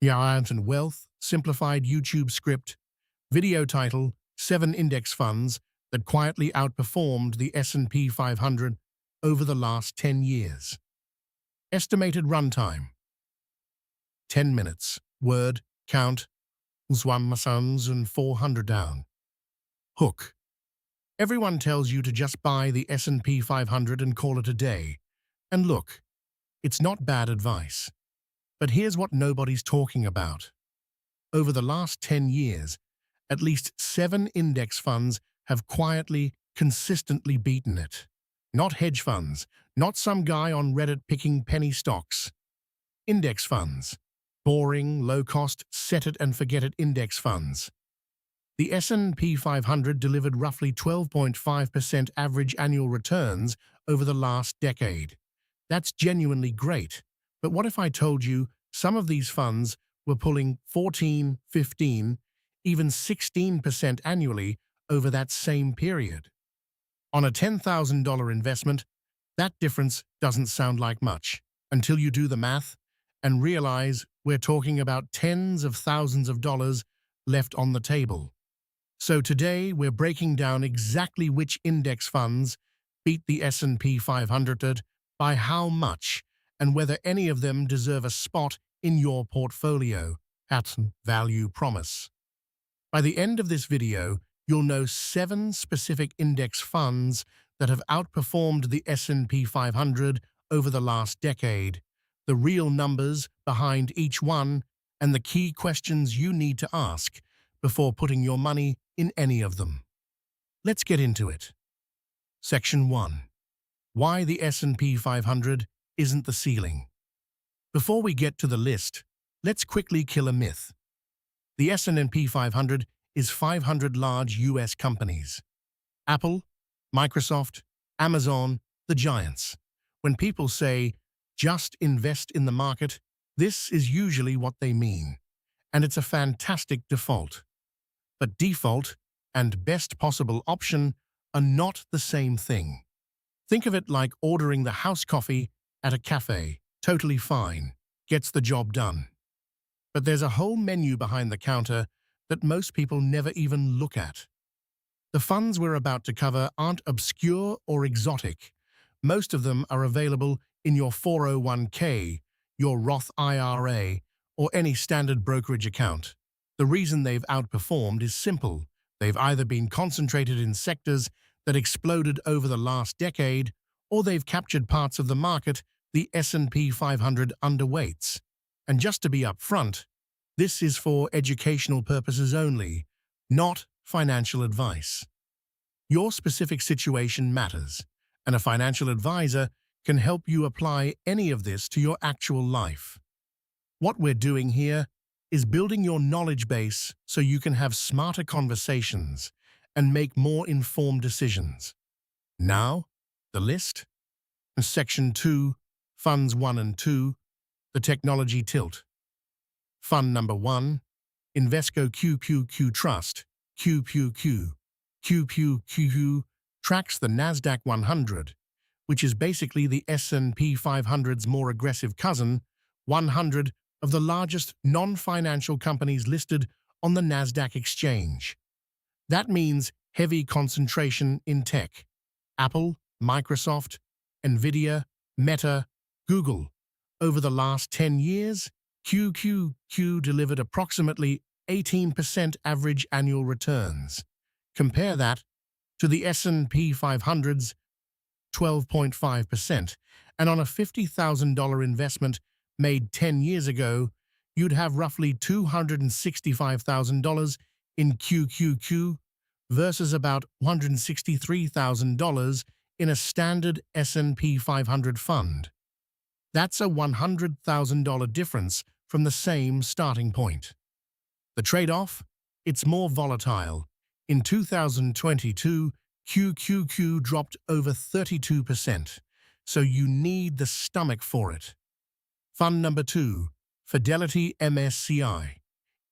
Science and Wealth, simplified YouTube script, video title, 7 index funds that quietly outperformed the S&P 500 over the last 10 years. Estimated runtime, 10 minutes. Word count, 1,400 down. Hook. Everyone tells you to just buy the S&P 500 and call it a day. And look, it's not bad advice. But here's what nobody's talking about. Over the last 10 years, at least 7 index funds have quietly, consistently beaten it. Not hedge funds, not some guy on Reddit picking penny stocks. Index funds. Boring, low-cost, set-it-and-forget-it index funds. The S&P 500 delivered roughly 12.5% average annual returns over the last decade. That's genuinely great. But what if I told you some of these funds were pulling 14, 15, even 16% annually over that same period? On a $10,000 investment, that difference doesn't sound like much until you do the math and realize we're talking about tens of thousands of dollars left on the table. So today we're breaking down exactly which index funds beat the S&P 500 by how much and whether any of them deserve a spot in your portfolio at Value Promise. By the end of this video, you'll know 7 specific index funds that have outperformed the S&P 500 over the last decade, the real numbers behind each one, and the key questions you need to ask before putting your money in any of them. Let's get into it. Section 1. Why the S&P 500 isn't the ceiling. Before we get to the list, let's quickly kill a myth. The S&P 500 is 500 large US companies. Apple, Microsoft, Amazon, the giants. When people say, just invest in the market, this is usually what they mean. And it's a fantastic default. But default and best possible option are not the same thing. Think of it like ordering the house coffee at a cafe. Totally fine, gets the job done. But there's a whole menu behind the counter that most people never even look at. The funds we're about to cover aren't obscure or exotic. Most of them are available in your 401k, your Roth IRA, or any standard brokerage account. The reason they've outperformed is simple. They've either been concentrated in sectors that exploded over the last decade, or they've captured parts of the market the S&P 500 underweights. And just to be upfront, this is for educational purposes only, not financial advice. Your specific situation matters, and a financial advisor can help you apply any of this to your actual life. What we're doing here is building your knowledge base so you can have smarter conversations and make more informed decisions. Now, the list. Section 2, Funds 1 and 2, the Technology Tilt. Fund number 1, Invesco QQQ Trust, QQQ. QQQ tracks the NASDAQ 100, which is basically the S&P 500's more aggressive cousin, 100 of the largest non-financial companies listed on the NASDAQ exchange. That means heavy concentration in tech. Apple, Microsoft, Nvidia, Meta, Google. Over the last 10 years, QQQ delivered approximately 18% average annual returns. Compare that to the S&P 500's 12.5%, and on a $50,000 investment made 10 years ago, you'd have roughly $265,000 in QQQ versus about $163,000 in a standard S&P 500 fund. That's a $100,000 difference from the same starting point. The trade-off? It's more volatile. In 2022, QQQ dropped over 32%, so you need the stomach for it. Fund number 2, Fidelity MSCI,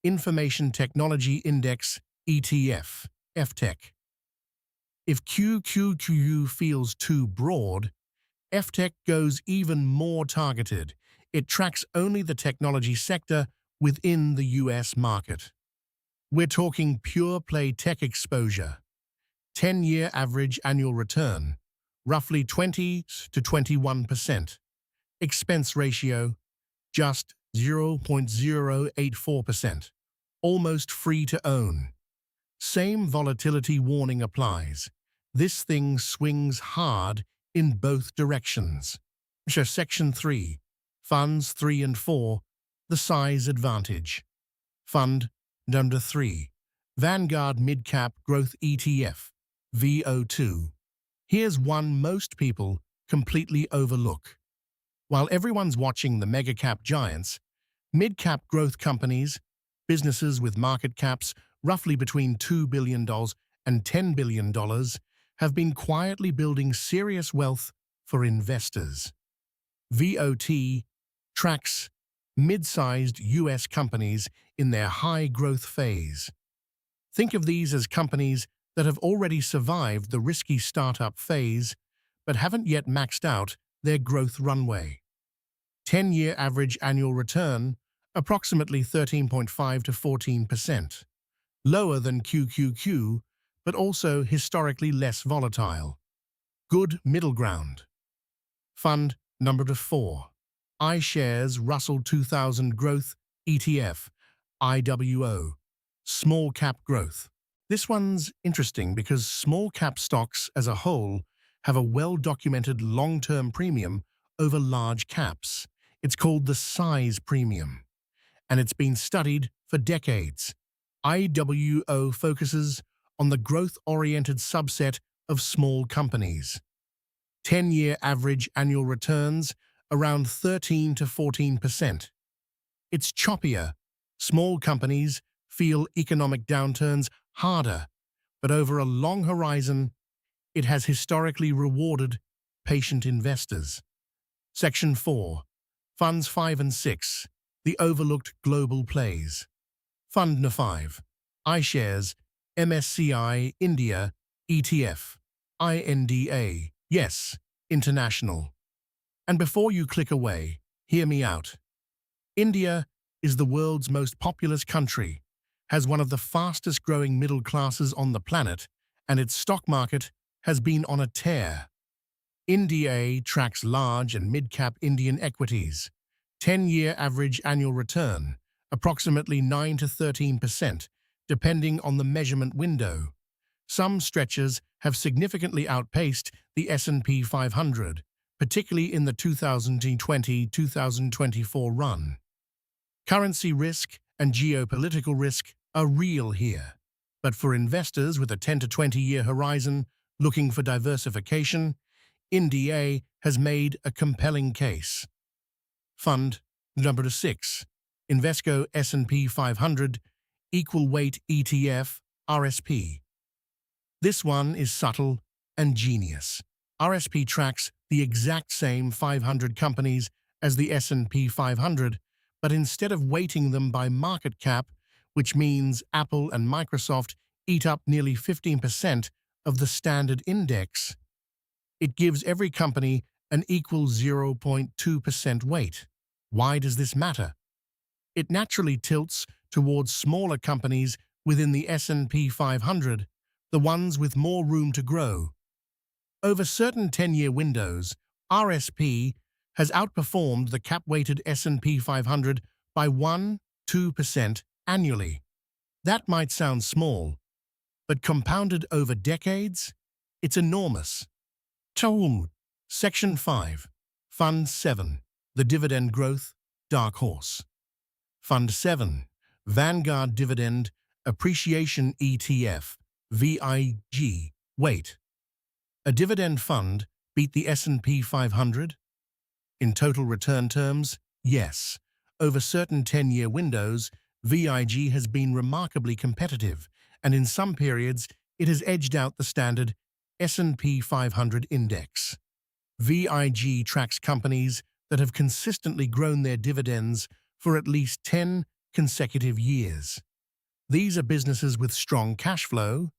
Information Technology Index ETF, FTech. If QQQ feels too broad, FTech goes even more targeted. It tracks only the technology sector within the US market. We're talking pure play tech exposure. 10-year average annual return, roughly 20 to 21%. Expense ratio, just 0.084%. Almost free to own. Same volatility warning applies. This thing swings hard in both directions. Section 3. Funds 3 and 4. The size advantage. Fund number 3. Vanguard Mid-Cap Growth ETF, VO2. Here's one most people completely overlook. While everyone's watching the mega-cap giants, mid-cap growth companies, businesses with market caps roughly between $2 billion and $10 billion, have been quietly building serious wealth for investors. VOT tracks mid-sized US companies in their high-growth phase. Think of these as companies that have already survived the risky startup phase but haven't yet maxed out their growth runway. 10-year average annual return, approximately 13.5 to 14%. Lower than QQQ, but also historically less volatile. Good middle ground. Fund number 4. iShares Russell 2000 Growth ETF, IWO. Small cap growth. This one's interesting because small cap stocks as a whole have a well-documented long-term premium over large caps. It's called the size premium, and it's been studied for decades. IWO focuses on the growth-oriented subset of small companies. 10-year average annual returns around 13 to 14%. It's choppier. Small companies feel economic downturns harder, but over a long horizon, it has historically rewarded patient investors. Section 4. Funds 5 and 6. The overlooked global plays. Fund No. 5. iShares MSCI India ETF. INDA. Yes, international. And before you click away, hear me out. India is the world's most populous country, has one of the fastest growing middle classes on the planet, and its stock market has been on a tear. India tracks large and mid-cap Indian equities. 10-year average annual return, approximately 9 to 13%, depending on the measurement window. Some stretches have significantly outpaced the S&P 500, particularly in the 2020-2024 run. Currency risk and geopolitical risk are real here, but for investors with a 10 to 20-year horizon looking for diversification, India has made a compelling case. Fund number 6. Invesco S&P 500 Equal Weight ETF, RSP. This one is subtle and genius. RSP tracks the exact same 500 companies as the S&P 500, but instead of weighting them by market cap, which means Apple and Microsoft eat up nearly 15% of the standard index, it gives every company an equal 0.2% weight. Why does this matter? It naturally tilts towards smaller companies within the S&P 500, the ones with more room to grow. Over certain 10-year windows, RSP has outperformed the cap-weighted S&P 500 by 1–2% annually. That might sound small, but compounded over decades, it's enormous. Section 5. Fund 7. The Dividend Growth Dark Horse. Fund 7. Vanguard Dividend Appreciation ETF, VIG. Wait. A dividend fund beat the S&P 500? In total return terms, yes. Over certain 10-year windows, VIG has been remarkably competitive, and in some periods, it has edged out the standard S&P 500 index. VIG tracks companies that have consistently grown their dividends for at least 10 consecutive years. These are businesses with strong cash flow,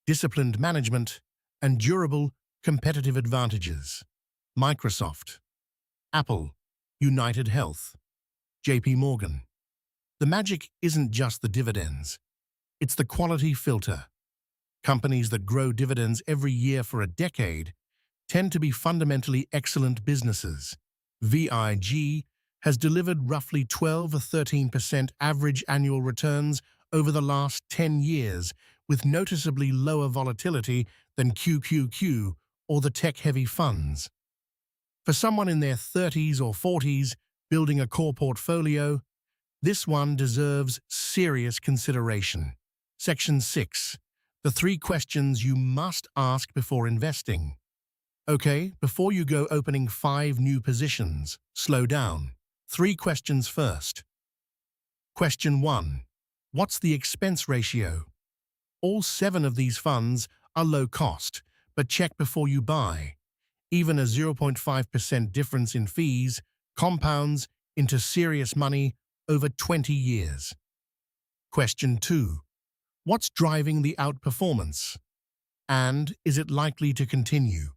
disciplined management, and durable competitive advantages. Microsoft, Apple, United Health, JP Morgan. The magic isn't just the dividends. It's the quality filter. Companies that grow dividends every year for a decade tend to be fundamentally excellent businesses. VIG has delivered roughly 12 or 13% average annual returns over the last 10 years, with noticeably lower volatility than QQQ or the tech-heavy funds. For someone in their 30s or 40s building a core portfolio, this one deserves serious consideration. Section 6. The 3 questions you must ask before investing. Okay, before you go opening 5 new positions, slow down. 3 questions first. Question 1. What's the expense ratio? All 7 of these funds are low cost, but check before you buy. Even a 0.5% difference in fees compounds into serious money over 20 years. Question 2. What's driving the outperformance? And is it likely to continue?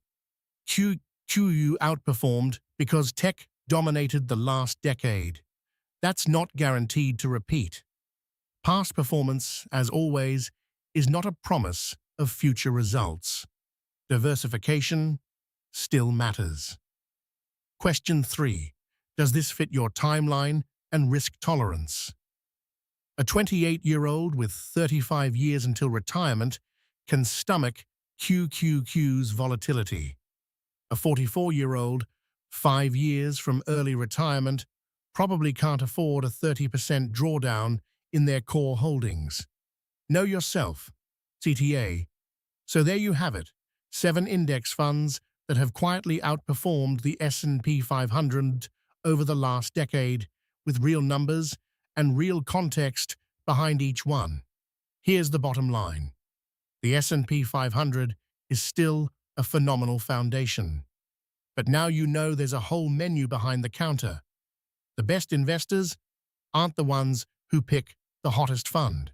QQU outperformed because tech dominated the last decade. That's not guaranteed to repeat. Past performance, as always, is not a promise of future results. Diversification still matters. Question 3. Does this fit your timeline and risk tolerance? A 28-year-old with 35 years until retirement can stomach QQQ's volatility. A 44-year-old, 5 years from early retirement, probably can't afford a 30% drawdown in their core holdings. Know yourself, CTA. So there you have it, 7 index funds that have quietly outperformed the S&P 500 over the last decade, with real numbers and real context behind each one. Here's the bottom line. The S&P 500 is still a phenomenal foundation. But now you know there's a whole menu behind the counter. The best investors aren't the ones who pick the hottest fund.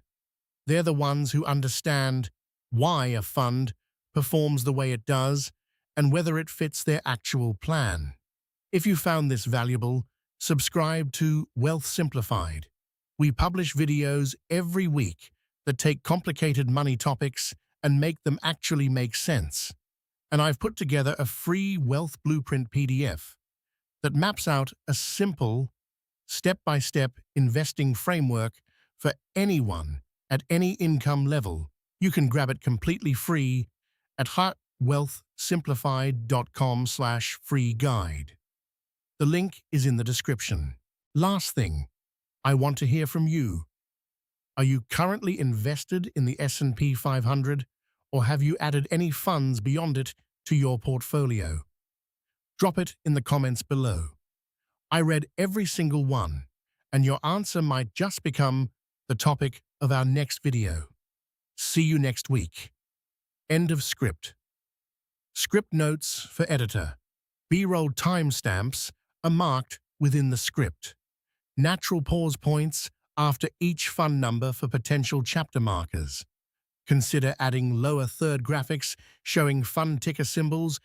They're the ones who understand why a fund performs the way it does and whether it fits their actual plan. If you found this valuable, subscribe to Wealth Simplified. We publish videos every week that take complicated money topics and make them actually make sense. And I've put together a free Wealth Blueprint PDF that maps out a simple, step-by-step investing framework for anyone at any income level. You can grab it completely free at wealthsimplified.com/free guide. The link is in the description. Last thing, I want to hear from you. Are you currently invested in the S&P 500, or have you added any funds beyond it to your portfolio? Drop it in the comments below. I read every single one, and your answer might just become the topic of our next video. See you next week. End of script. Script notes for editor. B-roll timestamps are marked within the script. Natural pause points after each fund number for potential chapter markers. Consider adding lower third graphics showing fund ticker symbols